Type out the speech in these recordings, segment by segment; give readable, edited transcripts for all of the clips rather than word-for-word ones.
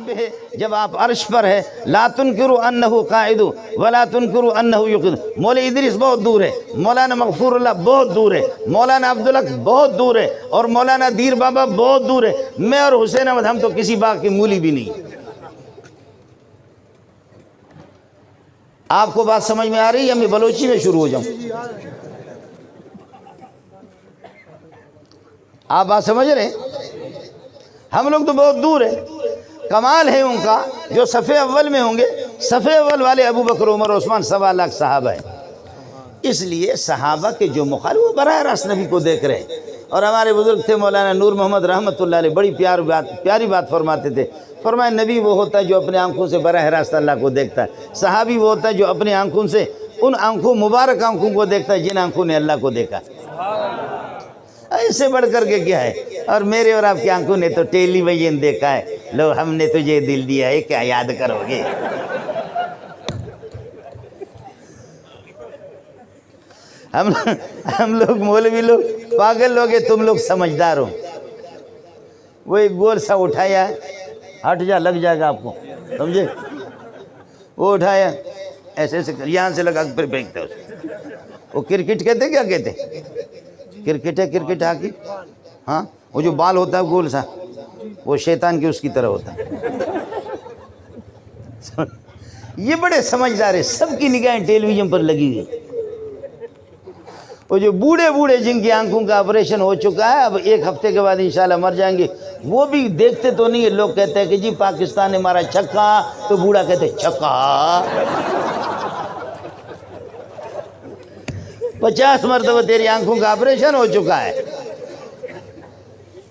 ربہ، جب آپ عرش پر ہے، لا تنکروا انہ قاعد ولا تنکروا انہ یقعد۔ مولا ادریس بہت دور ہے، مولانا مغفور اللہ بہت دور ہے، مولانا عبدالحق بہت دور ہے، اور مولانا دیر بابا بہت دور ہے۔ میں اور حسین احمد ہم تو کسی باغ کی مولی بھی نہیں۔ آپ کو بات سمجھ میں آ رہی ہے؟ میں بلوچی میں شروع ہو جاؤں؟ آپ بات سمجھ رہے ہیں؟ ہم لوگ تو بہت دور ہیں۔ کمال ہے ان کا جو صفحے اول میں ہوں گے، صفحے اول والے ابو بکر عمر عثمان 1.25 لاکھ صحابہ ہیں۔ اس لیے صحابہ کے جو مخالف وہ براہ راست نبی کو دیکھ رہے ہیں۔ اور ہمارے بزرگ تھے مولانا نور محمد رحمۃ اللہ علیہ، بڑی پیاری بات فرماتے تھے۔ فرمایا نبی وہ ہوتا ہے جو اپنے آنکھوں سے براہ راست اللہ کو دیکھتا ہے، صحابی وہ ہوتا ہے جو اپنے آنکھوں سے ان آنکھوں مبارک آنکھوں کو دیکھتا ہے جن آنکھوں نے اللہ کو دیکھا۔ ایسے بڑھ کر کے کیا ہے؟ اور میرے اور آپ کی آنکھوں نے تو ٹیلی ویژن دیکھا ہے۔ لو ہم نے تجھے دل دیا ہے، کیا یاد کرو گے؟ ہم لوگ مولوی لوگ پاگل لوگ ہیں، تم لوگ سمجھدار ہو۔ وہ ایک گول سا اٹھایا ہے، ہٹ جا لگ جائے گا آپ کو، سمجھے؟ وہ اٹھایا ایسے ایسے یہاں سے لگا پھر پھینکتا ہے اس کو۔ وہ کرکٹ کہتے کیا کہتے؟ کرکٹ ہے، کرکٹ ہاکی، ہاں وہ جو بال ہوتا ہے گول سا، وہ شیطان کی اس کی طرح ہوتا ہے۔ یہ بڑے سمجھدار ہیں، سب کی نگاہیں ٹیلی ویژن پر لگی ہوئی۔ وہ جو بوڑھے بوڑھے جن کی آنکھوں کا آپریشن ہو چکا ہے، اب 1 ہفتے کے بعد انشاءاللہ مر جائیں گے، وہ بھی دیکھتے تو نہیں ہے۔ لوگ کہتے ہیں کہ جی پاکستان نے مارا چھکا، تو بوڑھا کہتے چھکا۔ 50 مرتبہ تیری آنکھوں کا آپریشن ہو چکا ہے،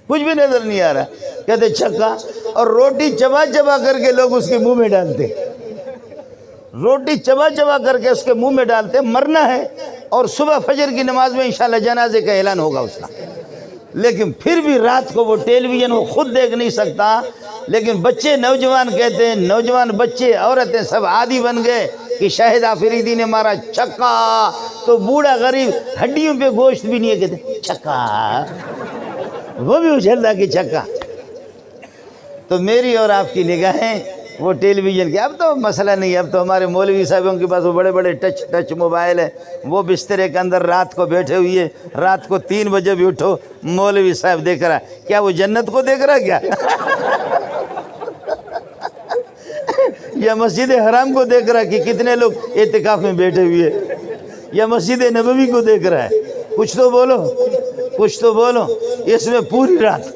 کچھ بھی نظر نہیں آ رہا، کہتے چھکا۔ اور روٹی چبا چبا کر کے لوگ اس کے منہ میں ڈالتے، روٹی چبا چبا کر کے اس کے منہ میں ڈالتے۔ مرنا ہے، اور صبح فجر کی نماز میں انشاءاللہ جنازے کا اعلان ہوگا اس کا۔ لیکن پھر بھی رات کو وہ ٹیلی ویژن وہ خود دیکھ نہیں سکتا، لیکن بچے نوجوان کہتے ہیں، نوجوان بچے عورتیں سب عادی بن گئے کہ شاہد آفریدی نے مارا چھکا، تو بوڑھا غریب ہڈیوں پہ گوشت بھی نہیں ہے کہتے چھکا، وہ بھی اچھلتا کہ چھکا۔ تو میری اور آپ کی نگاہیں وہ ٹیلی ویژن کی۔ اب تو مسئلہ نہیں ہے، اب تو ہمارے مولوی صاحبوں کے پاس وہ بڑے بڑے ٹچ موبائل ہیں، وہ بسترے کے اندر رات کو بیٹھے ہوئے، رات کو 3 بجے بھی اٹھو مولوی صاحب دیکھ رہا ہے۔ کیا وہ جنت کو دیکھ رہا ہے کیا؟ یا مسجد حرام کو دیکھ رہا ہے کہ کتنے لوگ اعتکاف میں بیٹھے ہوئے، یا مسجد نبوی کو دیکھ رہا ہے؟ کچھ تو بولو، کچھ تو بولو۔ اس میں پوری رات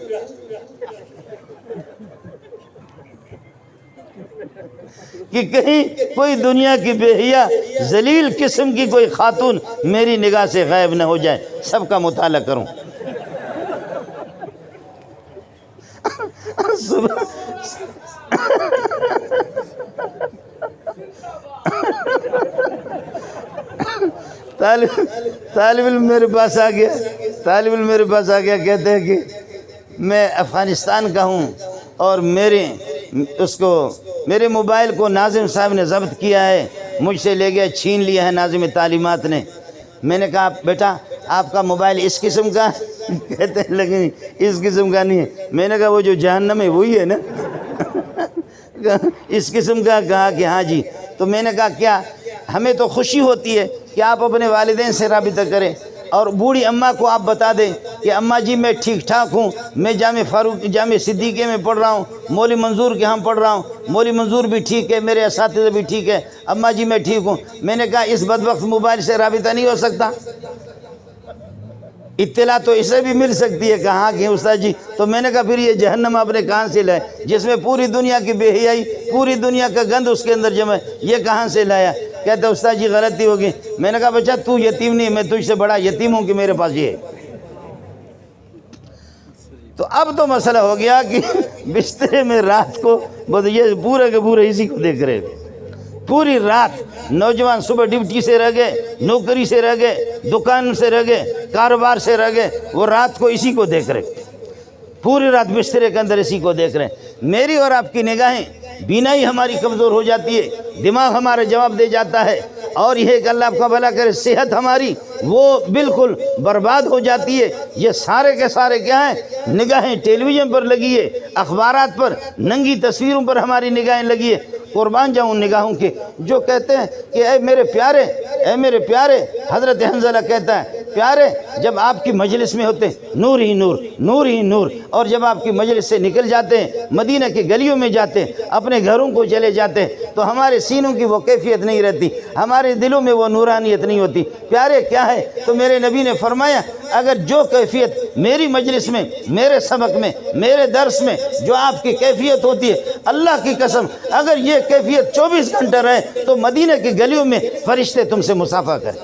کہ کہیں کوئی دنیا کی بے حیا ذلیل قسم کی کوئی خاتون میری نگاہ سے غائب نہ ہو جائے، سب کا مطالعہ کروں۔ طالب علم میرے پاس آ گیا، طالب علم میرے پاس آ گیا، کہتے ہیں کہ میں افغانستان کا ہوں، اور میرے موبائل کو ناظم صاحب نے ضبط کیا ہے، مجھ سے لے گیا، چھین لیا ہے ناظم تعلیمات نے۔ میں نے کہا بیٹا آپ کا موبائل اس قسم کا؟ کہتے ہیں لیکن اس قسم کا نہیں ہے۔ میں نے کہا وہ جو جہنم ہے وہی ہے نا؟ اس قسم کا؟ کہا کہ ہاں جی۔ تو میں نے کہا کیا ہمیں تو خوشی ہوتی ہے کہ آپ اپنے والدین سے رابطہ کریں، اور بوڑھی اماں کو آپ بتا دیں کہ اماں جی میں ٹھیک ٹھاک ہوں، میں جامع صدیقے میں پڑھ رہا ہوں، مولوی منظور کے ہاں پڑھ رہا ہوں، مولوی منظور بھی ٹھیک ہے، میرے اساتذہ بھی ٹھیک ہے، اماں جی میں ٹھیک ہوں۔ میں نے کہا اس بدبخت موبائل سے رابطہ نہیں ہو سکتا؟ اطلاع تو اسے بھی مل سکتی ہے، کہاں کہ استاد جی۔ تو میں نے کہا پھر یہ جہنم آپ نے کہاں سے لائے جس میں پوری دنیا کی بے حیائی، پوری دنیا کا گند اس کے اندر جمع ہے، یہ کہاں سے لایا؟ کہتے استاد جی غلطی ہوگی۔ میں نے کہا بچہ تو یتیم نہیں، میں تجھ سے بڑا یتیم ہوں کہ میرے پاس یہ ہے۔ تو اب تو مسئلہ ہو گیا کہ بسترے میں رات کو یہ پورے کے پورے اسی کو دیکھ رہے تھے پوری رات۔ نوجوان صبح ڈیوٹی سے رہ گئے، نوکری سے رہ گئے، دکان سے رہ گئے، کاروبار سے رہ گئے، وہ رات کو اسی کو دیکھ رہے، پوری رات بسترے کے اندر اسی کو دیکھ رہے ہیں۔ میری اور آپ کی نگاہیں بینائی ہماری کمزور ہو جاتی ہے، دماغ ہمارا جواب دے جاتا ہے، اور یہ کہ اللہ آپ کا بھلا کرے صحت ہماری وہ بالکل برباد ہو جاتی ہے۔ یہ سارے کے سارے کیا ہیں؟ نگاہیں ٹیلی ویژن پر لگی ہے، اخبارات پر، ننگی تصویروں پر ہماری نگاہیں لگی ہے۔ قربان جاؤں ان نگاہوں کے جو کہتے ہیں کہ اے میرے پیارے، اے میرے پیارے۔ حضرت حنظلہ کہتا ہے پیارے جب آپ کی مجلس میں ہوتے ہیں نور ہی نور، نور ہی نور، اور جب آپ کی مجلس سے نکل جاتے ہیں، مدینہ کی گلیوں میں جاتے ہیں، اپنے گھروں کو چلے جاتے ہیں، تو ہمارے سینوں کی وہ کیفیت نہیں رہتی، ہمارے دلوں میں وہ نورانیت نہیں ہوتی۔ پیارے کیا ہے؟ تو میرے نبی نے فرمایا اگر جو کیفیت میری مجلس میں، میرے سبق میں، میرے درس میں جو آپ کی کیفیت ہوتی ہے، اللہ کی قسم اگر یہ کیفیت 24 گھنٹہ رہے تو مدینہ کی گلیوں میں فرشتے تم سے مصافحہ کریں۔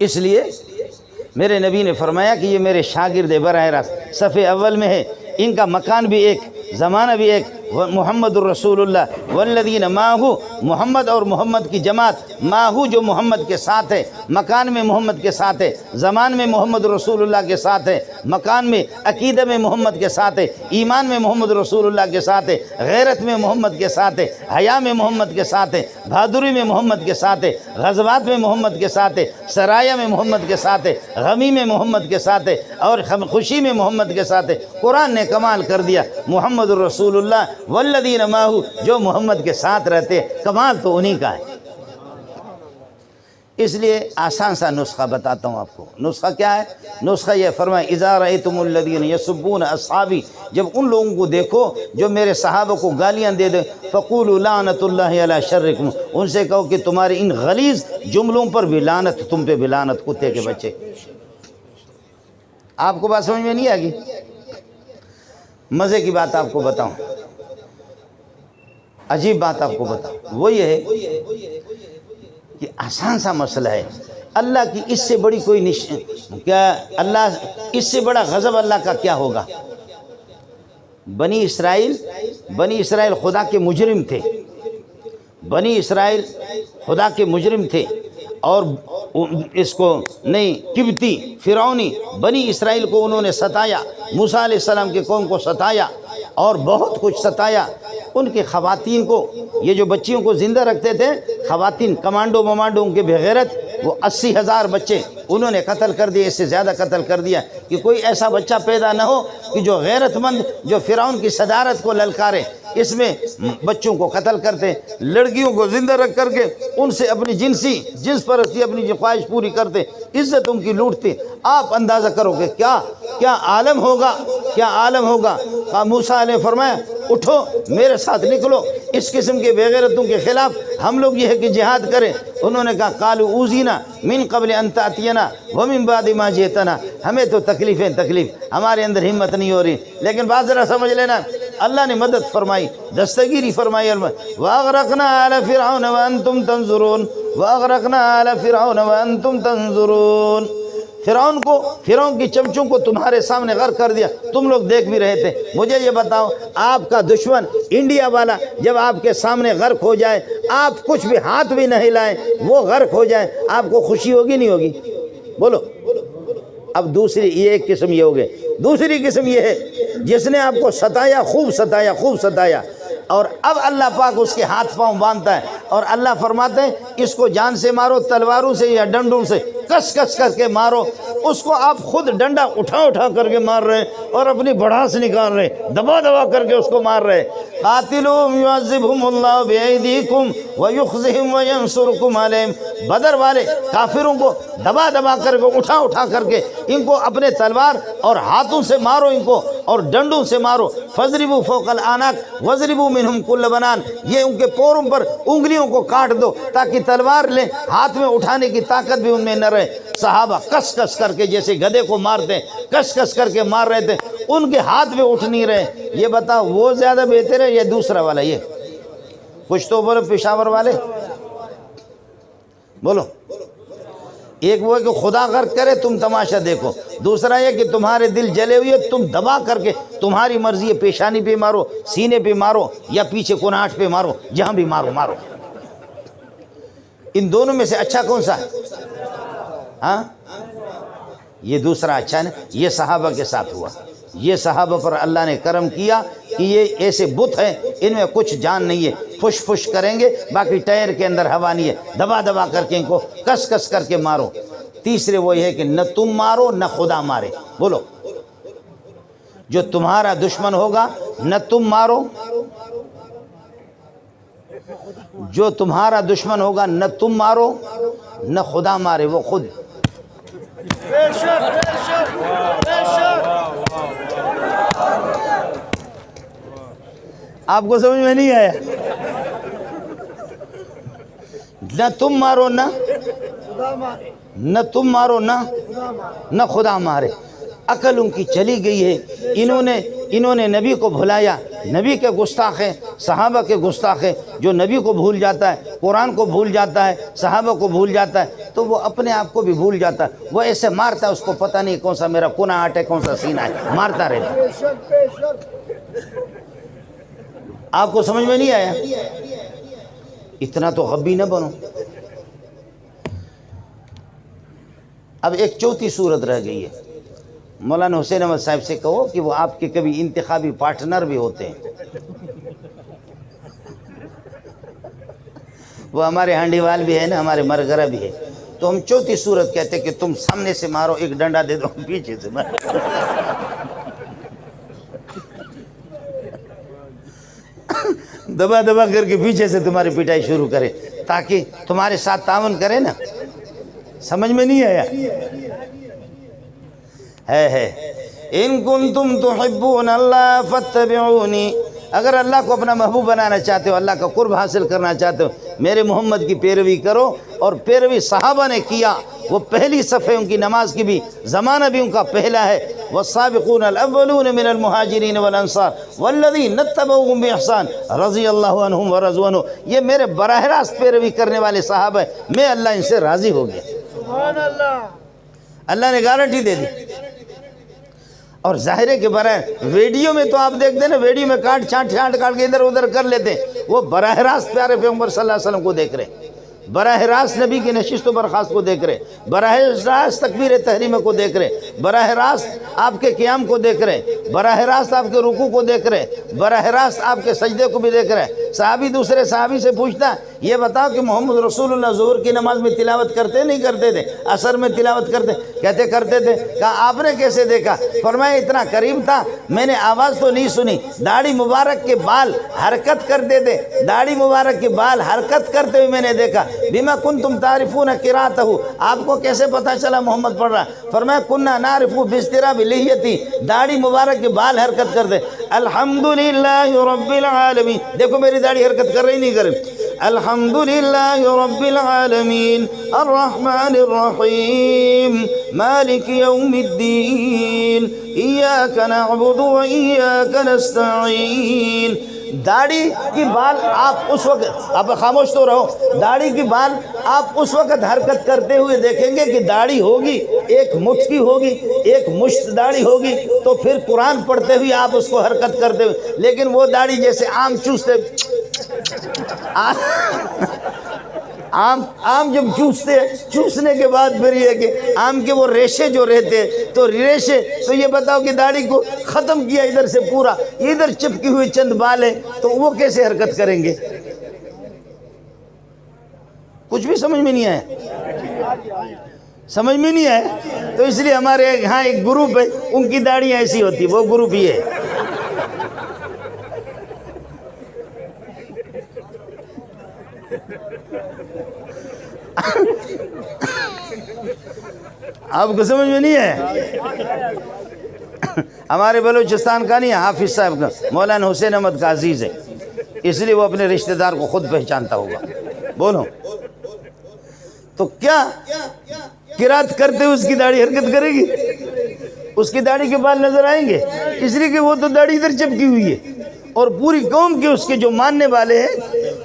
اس لیے میرے نبی نے فرمایا کہ یہ میرے شاگرد براہ راست صفحے اول میں ہے، ان کا مکان بھی ایک، زمانہ بھی ایک، محمد الرسول اللہ والذین معہ، محمد اور محمد کی جماعت، معہ جو محمد کے ساتھ ہے، مکان میں محمد کے ساتھ ہے، زمان میں محمد رسول اللہ کے ساتھ ہے، مکان میں عقیدہ میں محمد کے ساتھ ہے، ایمان میں محمد رسول اللہ کے ساتھ ہے، غیرت میں محمد کے ساتھ ہے، حیا میں محمد کے ساتھ ہے، بہادری میں محمد کے ساتھ ہے، غزوات میں محمد کے ساتھ ہے، سرایا میں محمد کے ساتھ ہے، غمی میں محمد کے ساتھ ہے، اور خوشی میں محمد کے ساتھ ہے۔ قرآن نے کمال کر دیا، محمد الرسول اللہ والذین معہ، جو محمد کے ساتھ رہتے، کمال تو انہی کا ہے۔ اس لیے آسان سا نسخہ بتاتا ہوں آپ کو۔ نسخہ کیا ہے؟ نسخہ یہ فرمائے اذا رأیتم الذین یسبون اصحابی، جب ان لوگوں کو دیکھو جو میرے صحابہ کو گالیاں دے دیں، فقولوا لعنت اللہ علی شرکم، ان سے کہو کہ تمہارے ان غلیظ جملوں پر بھی لعنت، تم پہ بھی لعنت، کتے کے بچے۔ آپ کو بات سمجھ میں نہیں آگی؟ مزے کی بات آپ کو بتاؤں، عجیب بات آپ کو بتاؤں، وہ یہ ہے کہ آسان سا مسئلہ ہے، اللہ کی اس سے بڑی کوئی کیا اللہ، اس سے بڑا غضب اللہ کا کیا ہوگا؟ بنی اسرائیل خدا کے مجرم تھے، بنی اسرائیل خدا کے مجرم تھے، اور اس کو نہیں قبطی فرعونی بنی اسرائیل کو انہوں نے ستایا، موسیٰ علیہ السلام کے قوم کو ستایا اور بہت کچھ ستایا۔ ان کی خواتین کو، یہ جو بچیوں کو زندہ رکھتے تھے، خواتین کمانڈو ان کے بغیرت، وہ 80,000 بچے انہوں نے قتل کر دیے، اس سے زیادہ قتل کر دیا کہ کوئی ایسا بچہ پیدا نہ ہو کہ جو غیرت مند، جو فرعون کی صدارت کو للکارے۔ اس میں بچوں کو قتل کرتے، لڑکیوں کو زندہ رکھ کر کے ان سے اپنی جنس پرستی، اپنی خواہش پوری کرتے، عزت ان کی لوٹتے۔ آپ اندازہ کرو کہ کیا عالم ہوگا، کیا عالم ہوگا۔ موسیٰ علیہ فرمایا اٹھو میرے ساتھ نکلو، اس قسم کے بے غیرتوں کے خلاف ہم لوگ یہ ہے کہ جہاد کریں۔ انہوں نے کہا قالوا اوذینا من قبل ان تأتینا ومن بعد ما جئتنا، ہمیں تو تکلیف ہمارے اندر ہمت نہیں ہو رہی، لیکن بات ذرا سمجھ لینا، اللہ نے مدد فرمائی، دستگیری فرمائی۔ وَأَغْرَقْنَا آلَ فِرْعَوْنَ وَأَنْتُمْ تَنْظُرُونَ، وَأَغْرَقْنَا آلَ فِرْعَوْنَ وَأَنْتُمْ تَنْظُرُونَ، فرعون کی چمچوں کو تمہارے سامنے غرق کر دیا، تم لوگ دیکھ بھی رہے تھے۔ مجھے یہ بتاؤ، آپ کا دشمن انڈیا والا جب آپ کے سامنے غرق ہو جائے، آپ کچھ بھی ہاتھ بھی نہ ہلائیں، وہ غرق ہو جائے، آپ کو خوشی ہوگی نہیں ہوگی؟ بولو۔ اب دوسری یہ ایک قسم یہ ہو گئے، دوسری قسم یہ ہے جس نے آپ کو ستایا، خوب ستایا، اور اب اللہ پاک اس کے ہاتھ پاؤں باندھتا ہے، اور اللہ فرماتے ہیں اس کو جان سے مارو، تلواروں سے یا ڈنڈوں سے کس کر کے مارو۔ اس کو آپ خود ڈنڈا اٹھا کر کے مار رہے ہیں، اور اپنی بڑھاس نکال رہے ہیں، دبا کر کے اس کو مار رہے ہیں۔ قاتلوہم یعذبہم اللہ بایدیکم ویخزہم وینصرکم علیہم، بدر والے کافروں کو دبا کر کے اٹھا کر کے ان کو اپنے تلوار اور ہاتھوں سے مارو، ان کو اور ڈنڈوں سے مارو۔ فضربوا فوق الاعناق وضربوا منہم کل بنان، یہ ان کے پوروں پر انگلیوں کو کاٹ دو تاکہ تلوار لیں، ہاتھ میں اٹھانے کی طاقت بھی ان میں نہ رہے۔ صحابہ کس کر کے جیسے گدھے کو مارتے، کس کر کے مار رہے تھے، ان کے ہاتھ میں اٹھ نہیں رہے۔ یہ بتاؤ وہ زیادہ بہتر ہے یا دوسرا والا؟ یہ کچھ تو بولو، پشاور والے بولو۔ ایک وہ ہے کہ خدا غرق کرے تم تماشا دیکھو، دوسرا یہ کہ تمہارے دل جلے ہوئے تم دبا کر کے، تمہاری مرضی ہے، پیشانی پہ مارو، سینے پہ مارو، یا پیچھے کناٹ پہ مارو، جہاں بھی مارو۔ ان دونوں میں سے اچھا کون سا ہے؟ ہاں، یہ دوسرا اچھا ہے نا، یہ صحابہ کے ساتھ ہوا۔ یہ صحابہ پر اللہ نے کرم کیا کہ یہ ایسے بت ہیں ان میں کچھ جان نہیں ہے، پھش پھش کریں گے باقی ٹائر کے اندر ہوا نہیں ہے، دبا دبا کر کے ان کو کس کس کر کے مارو۔ تیسرے وہ یہ ہے کہ نہ تم مارو نہ خدا مارے، بولو جو تمہارا دشمن ہوگا نہ تم مارو، جو تمہارا دشمن ہوگا نہ تم مارو نہ خدا مارے، وہ خود۔ آپ کو سمجھ میں نہیں آیا؟ نہ تم مارو نہ تم مارو نہ خدا مارے۔ عقل ان کی چلی گئی ہے، انہوں نے نبی کو بھلایا، نبی کے گستاخ ہیں، صحابہ کے گستاخ ہیں۔ جو نبی کو بھول جاتا ہے، قرآن کو بھول جاتا ہے، صحابہ کو بھول جاتا ہے تو وہ اپنے آپ کو بھی بھول جاتا ہے، وہ ایسے مارتا ہے، اس کو پتہ نہیں کون سا میرا کنا آٹ ہے کون سا سینہ ہے، مارتا رہتا ہے۔ آپ کو سمجھ میں نہیں آیا؟ اتنا تو غبی نہ بنو۔ اب ایک چوتھی صورت رہ گئی ہے، مولانا حسین احمد صاحب سے کہو کہ وہ آپ کے کبھی انتخابی پارٹنر بھی ہوتے ہیں، وہ ہمارے ہانڈی وال بھی ہے نا، ہمارے مرگرہ بھی ہے، تو ہم چوتھی صورت کہتے ہیں کہ تم سامنے سے مارو، ایک ڈنڈا دے دو، پیچھے سے مارو، دبا دبا کر کے پیچھے سے تمہاری پٹائی شروع کرے تاکہ تمہارے ساتھ تعاون کرے نا۔ سمجھ میں نہیں آیا؟ ہے ان کنتم تحبون اللہ فاتبعونی، اگر اللہ کو اپنا محبوب بنانا چاہتے ہو، اللہ کا قرب حاصل کرنا چاہتے ہو، میرے محمد کی پیروی کرو۔ اور پیروی صحابہ نے کیا، وہ پہلی صفحے ان کی نماز کی بھی، زمانہ بھی ان کا پہلا ہے، والسابقون الاولون من المہاجرین والانصار والذین اتبعوہم بإحسان رضی اللہ عنہم ورضوا عنہ، یہ میرے براہ راست پیروی کرنے والے صحابہ ہیں، میں اللہ ان سے راضی ہو گیا۔ سبحان اللہ، اللہ نے گارنٹی دے دی۔ اور ظاہر ہے کہ براہ ویڈیو میں تو آپ دیکھتے ہیں نا، ویڈیو میں کاٹ کے ادھر ادھر کر لیتے ہیں، وہ براہ راست پیارے پیغمبر صلی اللہ علیہ وسلم کو دیکھ رہے ہیں، براہ راست نبی کی نشست و برخاست کو دیکھ رہے، براہ راست تکبیر تحریمہ کو دیکھ رہے، براہ راست آپ کے قیام کو دیکھ رہے، براہ راست آپ کے رکوع کو دیکھ رہے، براہ راست آپ کے سجدے کو بھی دیکھ رہے۔ صحابی دوسرے صحابی سے پوچھتا ہے، یہ بتاؤ کہ محمد رسول اللہ ظہر کی نماز میں تلاوت کرتے نہیں کرتے تھے؟ عصر میں تلاوت کرتے؟ کہتے کرتے تھے۔ کہا آپ نے کیسے دیکھا؟ فرمایا اتنا قریب تھا، میں نے آواز تو نہیں سنی، داڑھی مبارک کے بال حرکت کرتے تھے، داڑھی مبارک کے بال حرکت کرتے ہوئے میں نے دیکھا۔ بما کنتم تعرفون قراءتہ، آپ کو کیسے پتہ چلا محمد پڑھ رہا؟ فرمایا کنا نعرف باضطراب لحیتی، داڑھی مبارک کے بال حرکت کرتے۔ الحمدللہ رب العالمین، دیکھو میری داڑھی حرکت کر رہی نہیں کر رہی۔ الحمدللہ رب العالمین الرحمن الرحیم مالک یوم الدین ایاک نعبد و ایاک نستعین۔ داڑھی کی بال آپ اس وقت، آپ خاموش تو رہو، داڑھی کی بال آپ اس وقت حرکت کرتے ہوئے دیکھیں گے کہ داڑھی ہوگی، ایک مٹھ کی ہوگی، ایک مشت داڑھی ہوگی، تو پھر قرآن پڑھتے ہوئے آپ اس کو حرکت کرتے ہوئے، لیکن وہ داڑھی جیسے آم چوستے، آم جب چوسنے کے بعد پھر یہ کہ آم کے وہ ریشے جو رہتے تو ریشے، تو یہ بتاؤ کہ داڑھی کو ختم کیا ادھر سے پورا، ادھر چپکی ہوئی چند بال ہیں تو وہ کیسے حرکت کریں گے؟ کچھ بھی سمجھ میں نہیں آیا؟ سمجھ میں نہیں آیا؟ تو اس لیے ہمارے ہاں ایک گروپ ہے، ان کی داڑھیاں ایسی ہوتی، وہ گروپ یہ ہے۔ آپ کو سمجھ میں نہیں ہے؟ ہمارے بلوچستان کا نہیں، حافظ صاحب کا، مولانا حسین احمد کا عزیز ہے، اس لیے وہ اپنے رشتہ دار کو خود پہچانتا ہوگا۔ بولو تو کیا قرات کرتے اس کی داڑھی حرکت کرے گی؟ اس کی داڑھی کے بال نظر آئیں گے؟ اس لیے کہ وہ تو داڑھی ادھر چپکی ہوئی ہے، اور پوری قوم کے اس کے جو ماننے والے ہیں،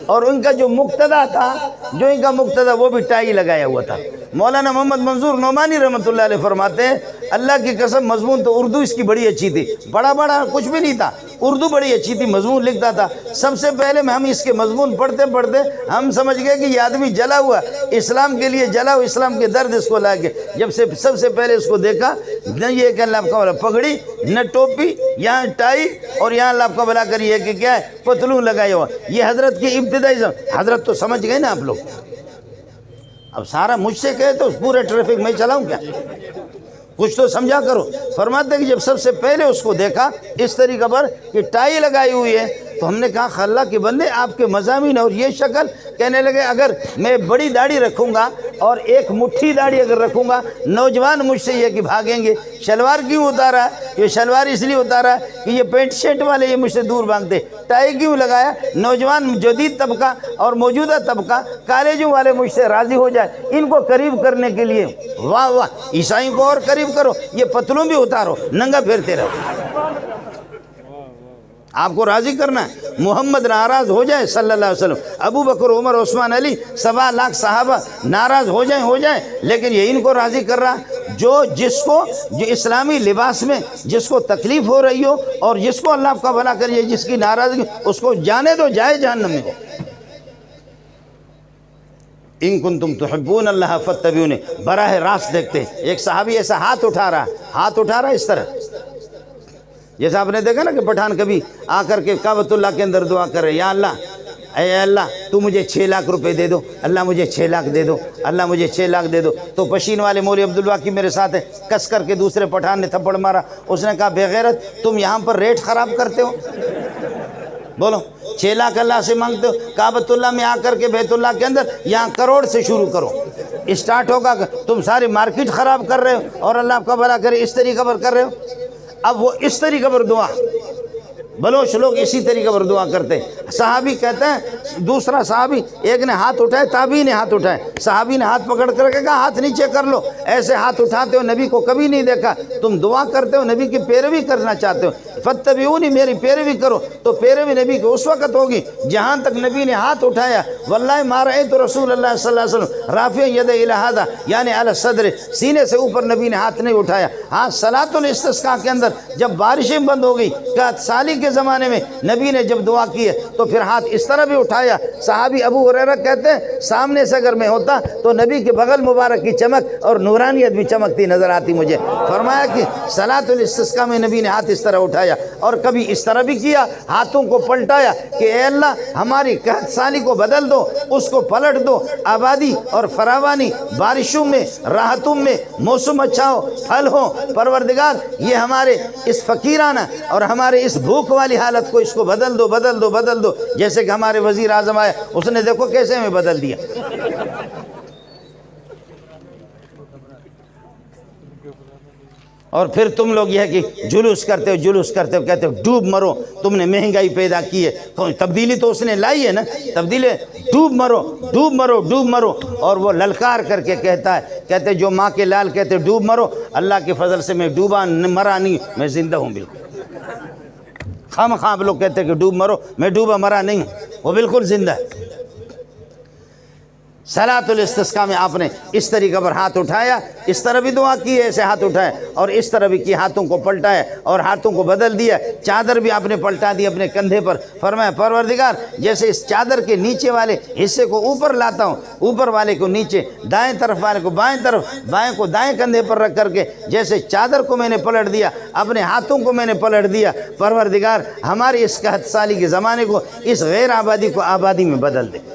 اور ان کا جو مقتدا تھا، جو ان کا مقتدا وہ بھی ٹائی لگایا ہوا تھا۔ مولانا محمد منظور نعمانی رحمۃ اللہ علیہ فرماتے ہیں اللہ کی قسم مضمون تو اردو اس کی بڑی اچھی تھی، بڑا کچھ بھی نہیں تھا، اردو بڑی اچھی تھی، مضمون لکھتا تھا۔ سب سے پہلے میں ہم اس کے مضمون پڑھتے پڑھتے ہم سمجھ گئے کہ یہ آدمی جلا ہوا، اسلام کے لیے جلا ہوا، اسلام کے درد اس کو لا کے جب سے سب سے پہلے اس کو دیکھا، نہ یہ کہ اللہ کا پگڑی، نہ ٹوپی، یہاں ٹائی، اور یہاں اللہ کا بلا کر یہ کہ کیا ہے پتلون لگایا ہوا، یہ حضرت کی ابتدائی حضرت تو سمجھ گئے نا آپ لوگ۔ اب سارا مجھ سے کہے تو پورے ٹریفک میں چلاؤں کیا؟ کچھ تو سمجھا کرو۔ فرماتے ہیں کہ جب سب سے پہلے اس کو دیکھا اس طریقہ پر کہ ٹائی لگائی ہوئی ہے تو ہم نے کہا اللہ کے بندے آپ کے مضامین اور یہ شکل، کہنے لگے اگر میں بڑی داڑھی رکھوں گا اور ایک مٹھی داڑھی اگر رکھوں گا نوجوان مجھ سے یہ کہ بھاگیں گے۔ شلوار کیوں اتارا ہے؟ یہ شلوار اس لیے اتارا ہے کہ یہ پینٹ شرٹ والے یہ مجھ سے دور بھاگتے۔ ٹائی کیوں لگایا؟ نوجوان جدید طبقہ اور موجودہ طبقہ کالجوں والے مجھ سے راضی ہو جائے، ان کو قریب کرنے کے لیے۔ واہ واہ، عیسائیوں کو اور قریب کرو، یہ پتلوں بھی اتارو، ننگا پھرتے رہو، آپ کو راضی کرنا ہے۔ محمد ناراض ہو جائے صلی اللہ علیہ وسلم، ابو بکر، عمر، عثمان، علی، 7 لاکھ صحابہ ناراض ہو جائیں، لیکن یہ ان کو راضی کر رہا۔ جو اسلامی لباس میں جس کو تکلیف ہو رہی ہو اور جس کو اللہ کا بھلا کریے، جس کی ناراضگی، اس کو جانے دو، جائے جہنم میں۔ ان کنتم تحبون اللہ فاتبعونی، براہ راست دیکھتے ہیں۔ ایک صحابی ایسا ہاتھ اٹھا رہا اس طرح، جیسے آپ نے دیکھا نا کہ پٹھان کبھی آ کر کے کعبۃ اللہ کے اندر دعا کر رہے، یا اللہ، اے اللہ تو مجھے 6 لاکھ روپے دے دو، اللہ مجھے 6 لاکھ دے دو، اللہ مجھے 6 لاکھ دے دو۔ تو پشین والے مولوی عبدالواقی میرے ساتھ ہے، کس کر کے دوسرے پٹھان نے تھپڑ مارا، اس نے کہا بے غیرت، تم یہاں پر ریٹ خراب کرتے ہو، بولو 6 لاکھ اللہ سے مانگتے ہو، کعبۃ اللہ میں آ کر کے بیت اللہ کے اندر یہاں کروڑ سے شروع کرو، اسٹارٹ ہوگا، تم ساری مارکیٹ خراب کر رہے ہو اور اللہ آپ کا بھلا کرے اس طریقہ پر کر رہے ہو۔ اب وہ اس طریقہ پر دعا، بلوچ لوگ اسی طریقے پر دعا کرتے ہیں۔ صحابی کہتے ہیں، دوسرا صحابی ایک نے ہاتھ اٹھائے، تابعی نے ہاتھ اٹھائے، صحابی نے ہاتھ پکڑ کر کے کہا ہاتھ نیچے کر لو، ایسے ہاتھ اٹھاتے ہو نبی کو کبھی نہیں دیکھا، تم دعا کرتے ہو، نبی کی پیروی کرنا چاہتے ہو، فاتبعونی، میری پیروی کرو، تو پیروی نبی کی اس وقت ہوگی جہاں تک نبی نے ہاتھ اٹھایا۔ واللہ ما رأیت رسول اللہ صلی اللہ علیہ وسلم رافع ید الی ھذا، یعنی علی الصدر، سینے سے اوپر نبی نے ہاتھ نہیں اٹھایا۔ ہاں صلاۃ الاستسقاء کے اندر جب بارشیں بند ہو گئی، کہ سالی کے زمانے میں نبی نے جب دعا کی ہے تو پھر ہاتھ اس طرح بھی اٹھایا۔ صحابی ابو ہریرہ کہتے ہیں سامنے سے اگر میں ہوتا تو نبی کے بغل مبارک کی چمک اور نورانیت بھی چمکتی نظر آتی مجھے۔ فرمایا کہ صلاۃ الاستسقاء میں نبی نے ہاتھ اس طرح اٹھایا، اور کبھی اس طرح بھی کیا، ہاتھوں کو پلٹایا کہ اے اللہ ہماری قحط سالی کو بدل دو، اس کو پلٹ دو، آبادی اور فراوانی، بارشوں میں، راحتوں میں، موسم اچھا ہو، پھل ہو، پروردگار یہ ہمارے اس فقیرانہ اور ہمارے اس بھوک والی حالت کو اس کو بدل دو، بدل دو، بدل دو۔ جیسے کہ ہمارے وزیر اعظم آئے، اس نے دیکھو کیسے ہمیں بدل دیا۔ اور پھر تم لوگ یہ ہے کہ جلوس کرتے ہو، کہتے ہو ڈوب مرو، تم نے مہنگائی پیدا کی ہے، تبدیلی تو اس نے لائی ہے نا، تبدیلی، ڈوب مرو، ڈوب مرو، ڈوب مرو۔ اور وہ للکار کر کے کہتے جو ماں کے لال کہتے ڈوب مرو، اللہ کے فضل سے میں ڈوبا مرا نہیں، میں زندہ ہوں بالکل۔ خواہ آپ لوگ کہتے ہیں کہ ڈوب مرو، میں ڈوبا مرا نہیں ہوں، وہ بالکل زندہ ہے۔ صلاۃ الاستسقاء میں آپ نے اس طریقے پر ہاتھ اٹھایا، اس طرح بھی دعا کی ہے، ایسے ہاتھ اٹھائے، اور اس طرح بھی کی، ہاتھوں کو پلٹایا اور ہاتھوں کو بدل دیا، چادر بھی آپ نے پلٹا دی اپنے کندھے پر۔ فرمایا پروردگار جیسے اس چادر کے نیچے والے حصے کو اوپر لاتا ہوں، اوپر والے کو نیچے، دائیں طرف والے کو بائیں طرف، بائیں کو دائیں کندھے پر رکھ کر کے جیسے چادر کو میں نے پلٹ دیا، اپنے ہاتھوں کو میں نے پلٹ دیا، پروردگار ہماری اس قحط سالی کے زمانے کو، اس غیر آبادی کو آبادی میں بدل دے۔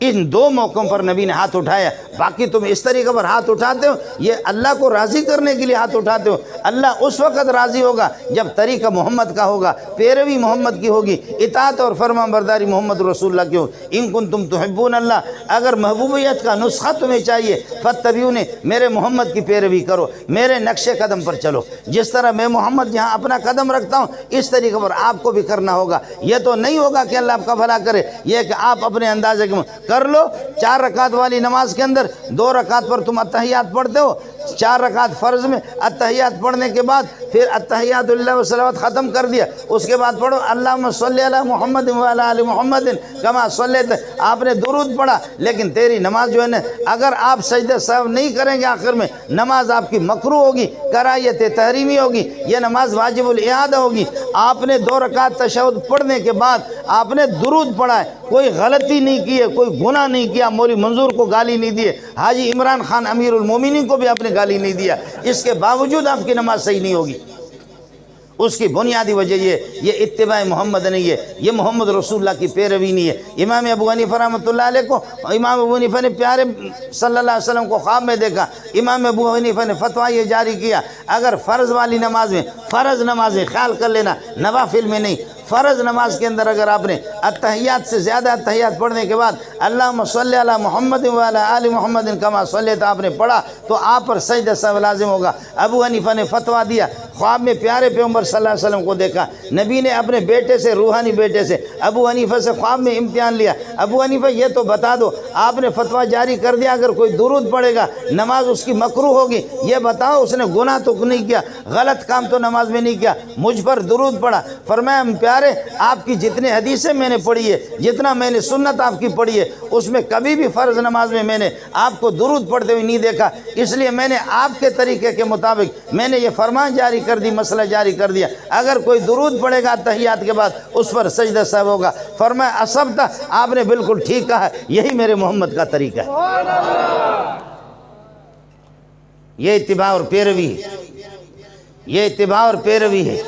ان 2 موقعوں پر نبی نے ہاتھ اٹھایا۔ باقی تم اس طریقے پر ہاتھ اٹھاتے ہو، یہ اللہ کو راضی کرنے کے لیے ہاتھ اٹھاتے ہو۔ اللہ اس وقت راضی ہوگا جب طریقہ محمد کا ہوگا، پیروی محمد کی ہوگی، اطاعت اور فرما برداری محمد رسول اللہ کی ہوگی۔ ان کنتم تحبون اللہ، اگر محبوبیت کا نسخہ تمہیں چاہیے، فاتبعونی، میرے محمد کی پیروی کرو، میرے نقش قدم پر چلو، جس طرح میں محمد یہاں اپنا قدم رکھتا ہوں اس طریقے پر آپ کو بھی کرنا ہوگا۔ یہ تو نہیں ہوگا کہ اللہ آپ کا بھلا کرے، یہ کہ آپ اپنے اندازے کے کر لو۔ 4 رکعت والی نماز کے اندر 2 رکعت پر تم اتحیات پڑھتے ہو، 4 رکعت فرض میں التحیات پڑھنے کے بعد پھر التحیات للہ و صلوات ختم کر دیا، اس کے بعد پڑھو اللہم صلی علی محمد وعلی آل محمد کما صلیت، آپ نے درود پڑھا، لیکن تیری نماز جو ہے نا اگر آپ سجدہ سہو نہیں کریں گے آخر میں نماز آپ کی مکروہ ہوگی، کراہیت تحریمی ہوگی، یہ نماز واجب الاعادہ ہوگی۔ آپ نے 2 رکعت تشہد پڑھنے کے بعد آپ نے درود پڑھا ہے، کوئی غلطی نہیں کی ہے، کوئی گناہ نہیں کیا، مولوی منظور کو گالی نہیں دی ہے، حاجی عمران خان امیر المومنین کو بھی آپ نے گالی نہیں دیا، اس کے باوجود آپ کی نماز صحیح نہیں ہوگی۔ اس کی بنیادی وجہ یہ اتباع محمد نہیں ہے، یہ محمد رسول اللہ کی پیروی نہیں ہے۔ امام ابو حنیفہ رحمۃ اللہ علیہ کو امام ابو حنیفہ نے پیارے صلی اللہ علیہ وسلم کو خواب میں دیکھا، امام ابو حنیفہ نے فتویٰ یہ جاری کیا اگر فرض والی نماز میں، فرض نمازیں خیال کر لینا نوافل میں نہیں، فرض نماز کے اندر اگر آپ نے التحیات سے زیادہ التحیات پڑھنے کے بعد اللہم صلی علی محمد وعلی آل محمد کما صلیت آپ نے پڑھا تو آپ پر سجدہ سہو لازم ہوگا۔ ابو حنیفہ نے فتویٰ دیا، خواب میں پیارے پیغمبر صلی اللہ علیہ وسلم کو دیکھا، نبی نے اپنے بیٹے سے، روحانی بیٹے سے ابو حنیفہ سے خواب میں امتحان لیا، ابو حنیفہ یہ تو بتا دو، آپ نے فتویٰ جاری کر دیا اگر کوئی درود پڑھے گا نماز اس کی مکروہ ہوگی، یہ بتاؤ اس نے گناہ تو نہیں کیا، غلط کام تو نماز میں نہیں کیا، مجھ پر درود پڑھا۔ فرمایا پیارے آپ کی جتنے حدیثیں میں نے پڑھی ہے، جتنا میں نے سنت آپ کی پڑھی ہے، اس میں کبھی بھی فرض نماز میں نے آپ کو درود پڑھتے ہوئے نہیں دیکھا، اس لیے میں نے آپ کے طریقے کے مطابق میں نے یہ فرمان جاری کر دی، مسئلہ جاری کر دیا، اگر کوئی درود پڑھے گا تحیات کے بعد اس پر سجدہ سہو ہوگا۔ فرمایا اصبت، آپ نے بالکل ٹھیک کہا ہے، یہی میرے محمد کا طریقہ ہے، یہ اتباع اور پیروی ہے، یہ اتباع اور پیروی ہے۔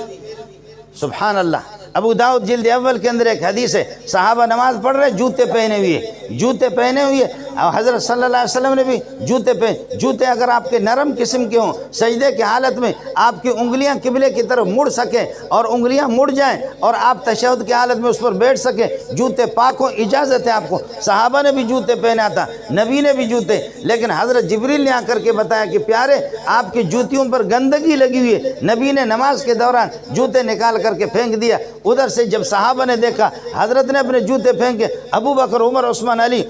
سبحان اللہ۔ ابو داؤد جلد اول کے اندر ایک حدیث ہے، صحابہ نماز پڑھ رہے جوتے پہنے ہوئے، جوتے پہنے ہوئے، اور حضرت صلی اللہ علیہ وسلم نے بھی جوتے پہنے، جوتے اگر آپ کے نرم قسم کے ہوں، سجدے کی حالت میں آپ کی انگلیاں قبلے کی طرف مڑ سکیں اور انگلیاں مڑ جائیں اور آپ تشہد کی حالت میں اس پر بیٹھ سکیں، جوتے پاک ہوں، اجازت ہے آپ کو۔ صحابہ نے بھی جوتے پہنا تھا، نبی نے بھی جوتے، لیکن حضرت جبریل نے آ کر کے بتایا کہ پیارے آپ کی جوتیوں پر گندگی لگی ہوئی ہے، نبی نے نماز کے دوران جوتے نکال کر کے پھینک دیا۔ ادھر سے جب صحابہ نے دیکھا حضرت نے اپنے جوتے پھینکے، ابو بکر، عمر، عثمان، علی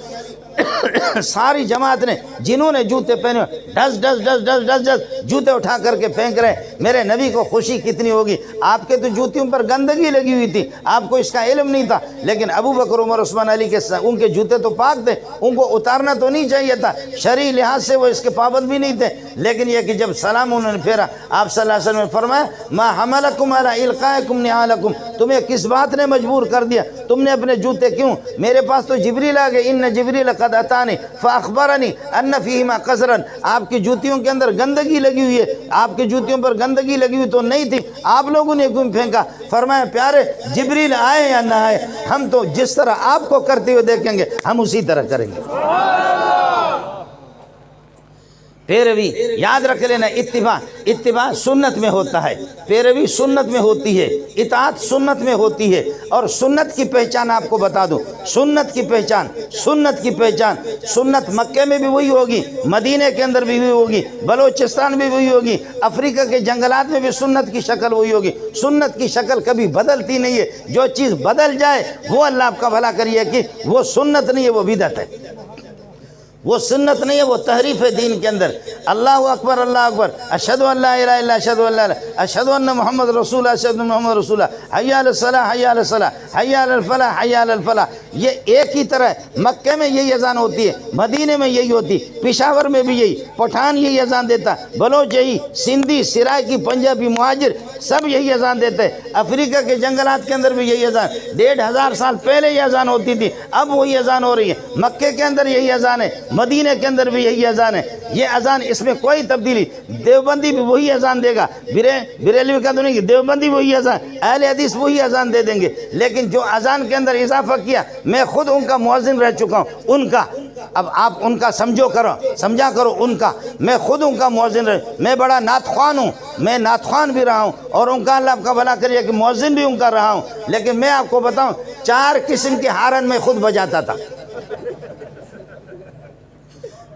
ساری جماعت نے جنہوں نے جوتے پہنے ڈس ڈس ڈس ڈس ڈس ڈس جوتے اٹھا کر کے پھینک رہے۔ میرے نبی کو خوشی کتنی ہوگی، آپ کے تو جوتیوں پر گندگی لگی ہوئی تھی، آپ کو اس کا علم نہیں تھا، لیکن ابو بکر، عمر، عثمان، علی کے ان کے جوتے تو پاک تھے، ان کو اتارنا تو نہیں چاہیے تھا، شرعی لحاظ سے وہ اس کے پابند بھی نہیں تھے، لیکن یہ کہ جب سلام انہوں نے پھیرا، آپ صلی اللہ علیہ وسلم نے فرمایا ما حملکم علی القائکم نعالکم، تمہیں کس بات نے مجبور کر دیا، تم نے اپنے جوتے کیوں، میرے پاس تو جبریل آ گئے، ان جبریل قد اتانی فاخبرنی ان فیہما قذرا، آپ کی جوتیوں کے اندر گندگی لگی ہوئی ہے، آپ کی جوتیوں پر گندگی لگی ہوئی تو نہیں تھی، آپ لوگوں نے کیوں پھینکا؟ فرمایا پیارے جبریل آئے یا نہ آئے، ہم تو جس طرح آپ کو کرتے ہوئے دیکھیں گے ہم اسی طرح کریں گے۔ پیروی یاد رکھ لینا، اتباع سنت میں ہوتا ہے، پیروی سنت میں ہوتی ہے، اطاعت سنت میں ہوتی ہے، اور سنت کی پہچان آپ کو بتا دوں، سنت کی پہچان سنت مکے میں بھی وہی ہوگی، مدینہ کے اندر بھی وہی ہوگی، بلوچستان میں بھی وہی ہوگی، افریقہ کے جنگلات میں بھی سنت کی شکل وہی ہوگی، سنت کی شکل کبھی بدلتی نہیں ہے، جو چیز بدل جائے وہ اللہ آپ کا بھلا کریے کہ وہ سنت نہیں ہے، وہ بدعت ہے، وہ سنت نہیں ہے، وہ تحریف ہے دین کے اندر۔ اللہ اکبر، اللہ اکبر، اشہدو ان لا الہ الا اللہ، اشہدو ان لا الہ، اشہدو ان محمد رسول اللہ، اشہدو ان محمد رسول اللہ، حی علی الصلاۃ، حی علی الصلاۃ، حی علی الفلاح، حی علی الفلاح، یہ ایک ہی طرح ہے۔ مکے میں یہی اذان ہوتی ہے، مدینے میں یہی ہوتی، پشاور میں بھی یہی، پٹھان یہی اذان دیتا، بلوچ یہی، سندھی، سرائکی، پنجابی، مہاجر سب یہی اذان دیتے، افریقہ کے جنگلات کے اندر بھی یہی اذان، 1500 سال پہلے یہ اذان ہوتی تھی، اب وہی اذان ہو رہی ہے، مکے کے اندر یہی اذان ہے، مدینہ کے اندر بھی یہی اذان ہے، یہ اذان اس میں کوئی تبدیلی، دیوبندی بھی وہی اذان دے گا، بریلوی کا تو نہیں کہ دیوبندی وہی اذان، اہل حدیث وہی اذان دے دیں گے، لیکن جو اذان کے اندر اضافہ کیا، میں خود ان کا مؤذن رہ چکا ہوں، ان کا، اب آپ ان کا سمجھا کرو ان کا، میں خود ان کا مؤذن رہ، میں بڑا نعت خوان ہوں، میں نعت خوان بھی رہا ہوں، اور ان کا اللہ آپ کا بھلا کریے کہ مؤذن بھی ان کا رہا ہوں، لیکن میں آپ کو بتاؤں 4 قسم کے ہارن میں خود بجاتا تھا،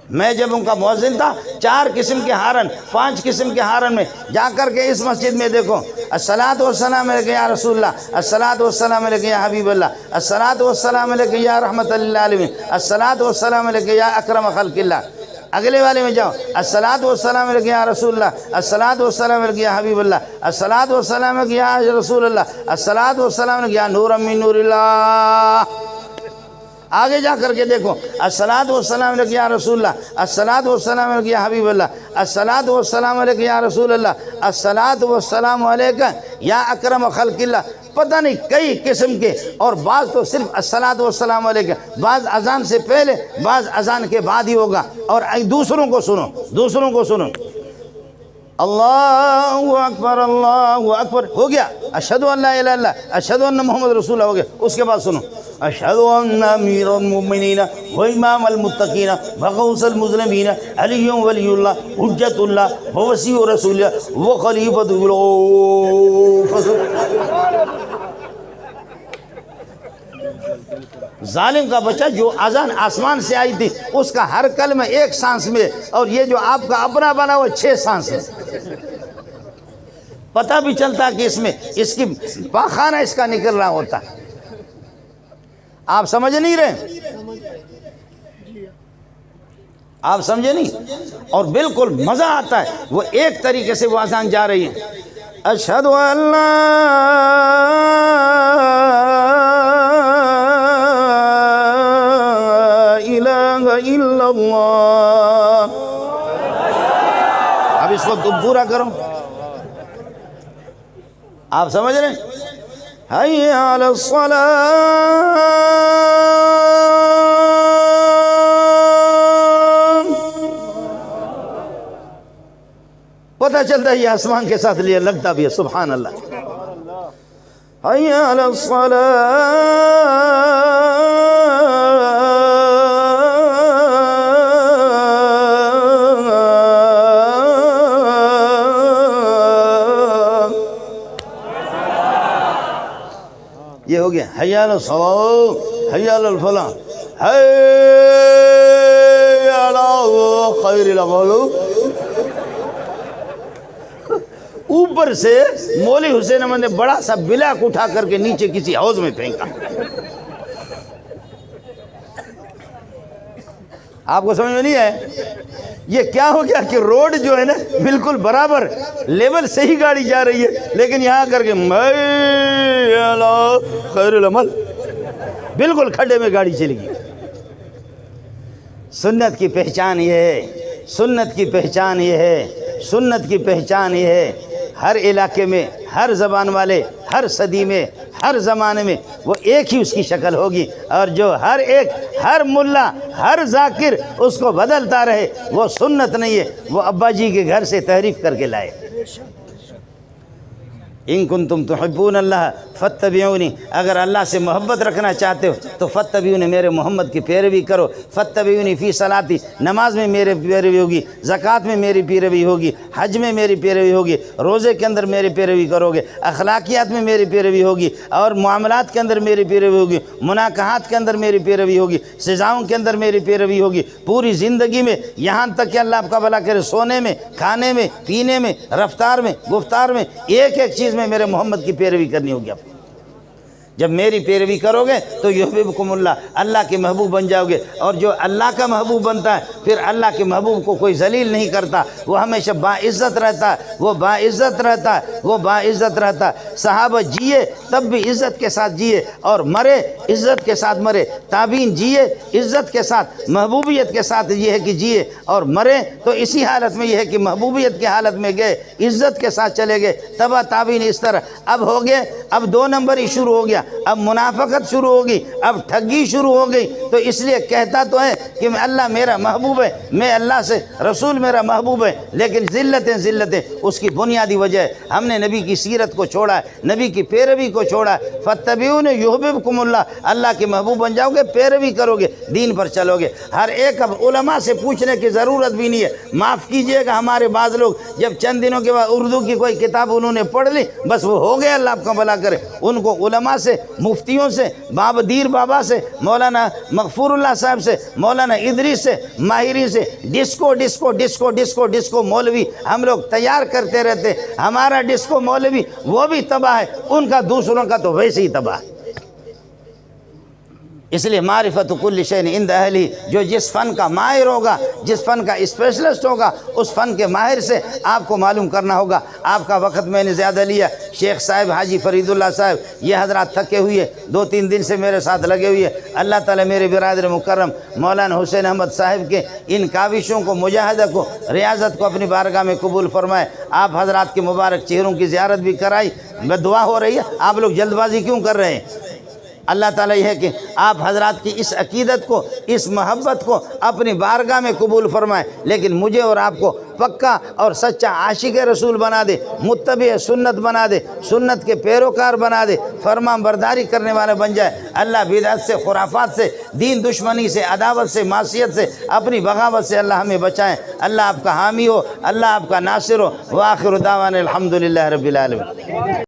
میں جب ان کا مؤذن تھا 4 قسم کے ہارن، 5 قسم کے ہارن میں جا کر کے اس مسجد میں دیکھو، الصلاۃ والسلام علیک یا رسول اللہ، الصلاۃ والسلام علیک یا حبیب اللہ، الصلاۃ والسلام علیک یا رحمت للعالمین، الصلاۃ والسلام علیک یا اکرم خلق اللہ، اگلے والے میں جاؤ، الصلاۃ والسلام علیک یا رسول اللہ، الصلاۃ والسلام علیک یا حبیب اللہ، الصلاۃ والسلام علیک یا رسول اللہ، الصلاۃ والسلام علیک یا نور من نور اللہ۔ آگے جا کر کے دیکھو، الصلاۃ والسلام علیک یا رسول اللہ، الصلاۃ والسلام علیک یا حبیب اللہ، الصلاۃ والسلام علیک یا رسول اللہ، الصلاۃ والسلام علیک یا اکرم خلق اللہ۔ پتہ نہیں کئی قسم کے، اور بعض تو صرف الصلاۃ والسلام علیک، بعض اذان سے پہلے بعض اذان کے بعد ہی ہوگا۔ اور دوسروں کو سنو، دوسروں کو سنو، اللہ اکبر اللہ اکبر ہو گیا، اشہد ان لا الہ الا اللہ، اشہد ان محمد رسول اللہ ہو گیا۔ اس کے بعد سنو، اشہد ان امیر المؤمنین و امام المتقین و غوث المذنبین علی ولی اللہ حجت اللہ و وسیع رسول اللہ و خلیفۃ ظالم کا بچہ جو اذان آسمان سے آئی تھی اس کا ہر کلمہ ایک سانس میں، اور یہ جو آپ کا اپنا بنا وہ 6 سانس ہے۔ پتہ بھی چلتا کہ اس میں اس کی پاخانہ اس کا نکل رہا ہوتا۔ آپ سمجھ نہیں رہے؟ آپ سمجھے نہیں؟ اور بالکل مزہ آتا ہے، وہ ایک طریقے سے وہ اذان جا رہی ہے، اشہد ان لا الہ الا اللہ۔ اب اس کو تم پورا کرو، آپ سمجھ رہے ہیں؟ حی علی الصلاۃ، پتہ چلتا ہے یہ آسمان کے ساتھ لیا لگتا بھی ہے، سبحان اللہ۔ حی علی الصلاۃ، یہ ہو گیا حی علی الصلاۃ، حی علی الفلاح، حی علی خیر العمل۔ اوپر سے مولی حسین احمد نے بڑا سا بلاک اٹھا کر کے نیچے کسی حوض میں پھینکا۔ آپ کو سمجھ میں نہیں ہے یہ کیا ہو گیا کہ روڈ جو ہے نا بالکل برابر لیول سے ہی گاڑی جا رہی ہے، لیکن یہاں کر کے خیر العمل بالکل کھڈے میں گاڑی چلے گی۔ سنت کی پہچان یہ ہے، سنت کی پہچان یہ ہے، سنت کی پہچان یہ ہے، ہر علاقے میں، ہر زبان والے، ہر صدی میں، ہر زمانے میں وہ ایک ہی اس کی شکل ہوگی، اور جو ہر ایک، ہر ملا، ہر ذاکر اس کو بدلتا رہے وہ سنت نہیں ہے، وہ ابا جی کے گھر سے تحریف کر کے لائے۔ ان کنتم تحبون اللہ فاتبعونی، اگر اللہ سے محبت رکھنا چاہتے ہو تو فاتبعونی، میرے محمد کی پیروی کرو۔ فاتبعونی فی صلاتی، نماز میں میری پیروی ہوگی، زکوٰۃ میں میری پیروی ہوگی، حج میں میری پیروی ہوگی، روزے کے اندر میری پیروی کرو گے، اخلاقیات میں میری پیروی ہوگی، اور معاملات کے اندر میری پیروی ہوگی، مناکحات کے اندر میری پیروی ہوگی، سزاؤں کے اندر میری پیروی ہوگی، پوری زندگی میں، یہاں تک کہ اللہ آپ کا بھلا کرے، سونے میں، کھانے میں، پینے میں، رفتار میں، گفتار میں، ایک ایک چیز میں میرے محمد کی پیروی کرنی ہوگی آپ کو۔ جب میری پیروی کرو گے تو یحببکم اللہ، اللہ کے محبوب بن جاؤ گے، اور جو اللہ کا محبوب بنتا ہے پھر اللہ کے محبوب کو کوئی ذلیل نہیں کرتا، وہ ہمیشہ باعزت رہتا ہے، وہ باعزت رہتا ہے، وہ باعزت رہتا ہے۔ صحابہ جیے تب بھی عزت کے ساتھ جیے، اور مرے عزت کے ساتھ مرے، تابعین جیے عزت کے ساتھ، محبوبیت کے ساتھ یہ ہے کہ جیے، اور مرے تو اسی حالت میں یہ ہے کہ محبوبیت کی حالت میں گئے، عزت کے ساتھ چلے گئے، تبا تابعین اس طرح۔ اب ہو گئے، اب 2 نمبر ہی شروع ہو گیا، اب منافقت شروع ہوگی، اب ٹھگی شروع ہو گئی، تو اس لیے کہتا تو ہے کہ اللہ میرا محبوب ہے، میں اللہ سے، رسول میرا محبوب ہے، لیکن ذلتیں اس کی بنیادی وجہ ہے ہم نے نبی کی سیرت کو چھوڑا ہے، نبی کی پیروی کو چھوڑا ہے۔ فاتبعونی یحببکم اللہ، اللہ کے محبوب بن جاؤ گے، پیروی کرو گے، دین پر چلو گے۔ ہر ایک اب علماء سے پوچھنے کی ضرورت بھی نہیں ہے۔ معاف کیجئے گا ہمارے بعض لوگ جب چند دنوں کے بعد اردو کی کوئی کتاب انہوں نے پڑھ لی، بس وہ ہو گیا، اللہ آپ کا بھلا کرے۔ ان کو علماء سے، مفتیوں سے، باب دیر بابا سے، مولانا مغفور اللہ صاحب سے، مولانا ادریس سے، ماہرین سے، ڈسکو مولوی ہم لوگ تیار کرتے رہتے۔ ہمارا ڈسکو مولوی وہ بھی تباہ ہے، ان کا دوسروں کا تو ویسے ہی تباہ ہے۔ اس لیے معرفت کل شیء عند اہلہ، جو جس فن کا ماہر ہوگا، جس فن کا اسپیشلسٹ ہوگا، اس فن کے ماہر سے آپ کو معلوم کرنا ہوگا۔ آپ کا وقت میں نے زیادہ لیا۔ شیخ صاحب حاجی فرید اللہ صاحب، یہ حضرات تھکے ہوئے 2-3 دن سے میرے ساتھ لگے ہوئے۔ اللہ تعالیٰ میرے برادر مکرم مولانا حسین احمد صاحب کے ان کاوشوں کو، مجاہدہ کو، ریاضت کو اپنی بارگاہ میں قبول فرمائے۔ آپ حضرات کے مبارک چہروں کی زیارت بھی کرائی، دعا ہو رہی ہے۔ آپ لوگ جلد بازی کیوں کر رہے ہیں؟ اللہ تعالیٰ یہ ہے کہ آپ حضرات کی اس عقیدت کو، اس محبت کو اپنی بارگاہ میں قبول فرمائے، لیکن مجھے اور آپ کو پکا اور سچا عاشق رسول بنا دے، متبع سنت بنا دے، سنت کے پیروکار بنا دے، فرمان برداری کرنے والا بن جائے۔ اللہ بدعت سے، خرافات سے، دین دشمنی سے، عداوت سے، معصیت سے، اپنی بغاوت سے اللہ ہمیں بچائیں۔ اللہ آپ کا حامی ہو، اللہ آپ کا ناصر ہو۔ وآخر دعوانا الحمدللہ رب العالمین۔